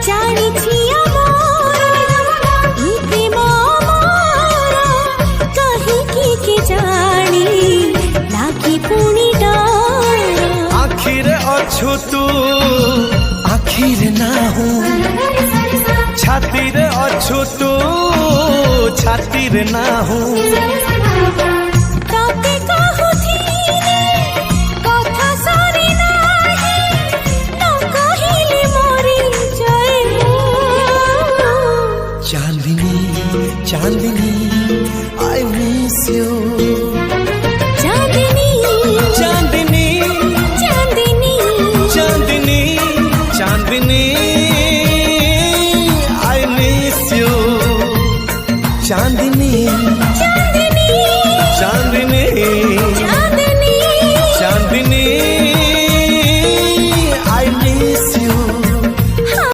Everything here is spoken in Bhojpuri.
जानिछि अमर ई प्रेम अमर कहीं की जानी लागी पुणी डर आखिर अछु तू आखिर ना हूँ छाती रे अछु तू छाती रे ना हूँ चांदनी चांदनी